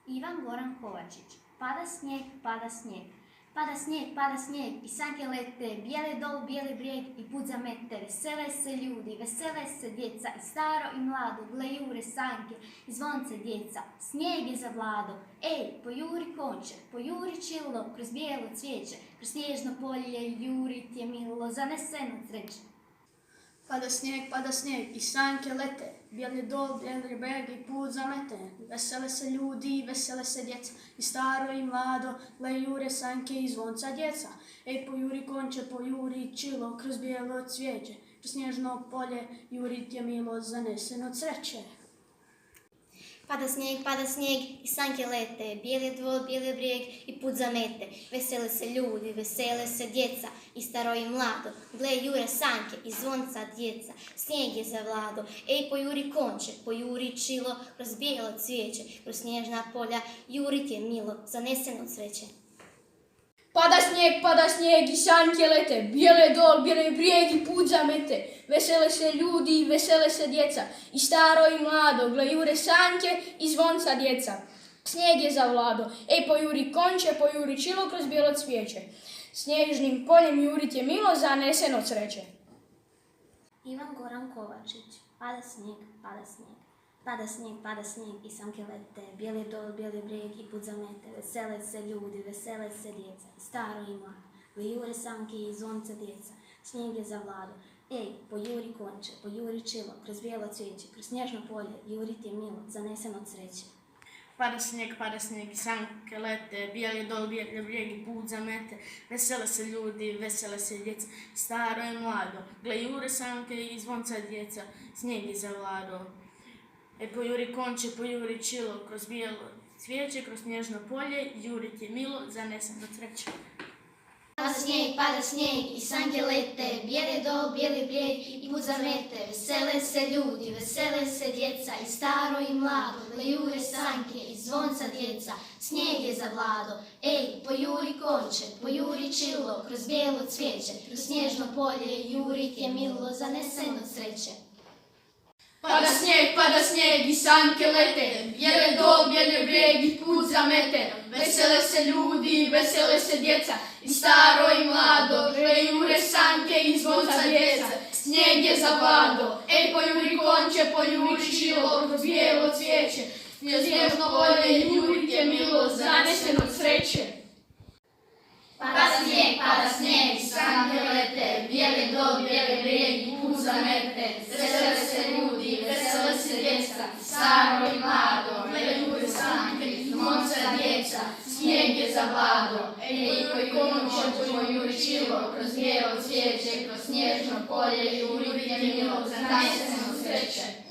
Ivan Goran Kovačić. Pada snijeg, pada snijeg. Pada snijeg, pada snijeg i sanke lete, bijeli dol, bijeli brijeg i put zamete. Vesele se ljudi, vesele se djeca, i staro i mlado, gle jure sanke i zvonce djeca. Snijeg je za vlado, ej, pojuri konče, pojuri čilo, kroz bijelo cvijeće, kroz snježno polje, jurit je milo, zaneseno sreće. Pada snijeg i sanke lete, bijeli dol, bijeli brijeg i put zamete. Vesele se ljudi, vesele se djeca, i staro i mlado, gle jure sanke i zvonca djeca. Ej, pojuri konče, pojuri čilo, kroz bijelo cvijeće, kroz snježno polje, jurit je milo, zaneseno sreće. Pada snijeg i sanke lete, bijeli dol, bijeli brijeg i put zamete. Vesele se ljudi, vesele se djeca, i staro i mlado, gle jure sanke i zvonca djeca. Snijeg je za vlado, ej, pojuri konče, pojuri čilo, kroz bijelo cvijeće, kroz snježna polja, jurit je milo, zaneseno od sreće. Pada snijeg i sanke lete, bijele dol, bijeli brijeg i put zamete. Vesele se ljudi, vesele se djeca, i staro i mlado, gle jure sanke i zvonca djeca. Snijeg je za vlado, ej, pojuri konče, pojuri čilo, kroz bijelo cvijeće. Snježnim poljem jurit je milo, zaneseno od sreće. Ivan Goran Kovačić. Pada snijeg, pada snijeg. Pada snijeg i sanke lete, bijeli dol, bijeli brijeg i put zamete. Vesele se ljudi, vesele se djeca, i staro i mlado, gle jure sanke i zvonce djeca. Snijeg je za vlado, ej, pojuri konče, pojuri čilo, kroz bijelo cvijeće, kroz snježno polje, jurit je milo, zaneseno od sreće. Pada snijeg i sanke lete, bijeli dol, bijeli brijeg i put zamete. Vesele se ljudi, vesele se djeca, staro i mlado, gle jure sanke i zvonca djeca. Snijeg je za vlado, ej, pojuri konče, pojuri čilo, kroz bijelo cvijeće, kroz snježno polje, jurit je milo, zaneseno od sreće. Pada snijeg i sanke lete, bijeli dol, bijeli brijeg i put zamete. Vesele se ljudi, vesele se djeca, i staro i mlado, gle jure sanke i zvonca djeca. Snijeg je za vlado, ej, pojuri konče, pojuri čilo, kroz bijelo cvijeće, kroz snježno polje, jurit je milo, zaneseno od sreće. Pada snijeg i sanke lete, bijeli dol, bijeli brijeg i put zamete. Vesele se ljudi, vesele se djeca, i staro i mlado, gle jure sanke i zvonca djeca. Snijeg je za vlado, ej, pojuri konče, pojuri čilo, kroz bijelo cvijeće, kroz snježno polje, jurit je milo, zaneseno od sreće. Pada snijeg i sanke lete, bijeli dol, bijeli brijeg i put zamete. Vesele se ljudi, vesele se djeca, staro i mlado, gle jure sanke i zvonca djeca. Snijeg je za vlado, ej, pojuri konče, pojuri čilo, kroz bijelo cvijeće, kroz snježno polje, jurit je milo, zaneseno od sreće.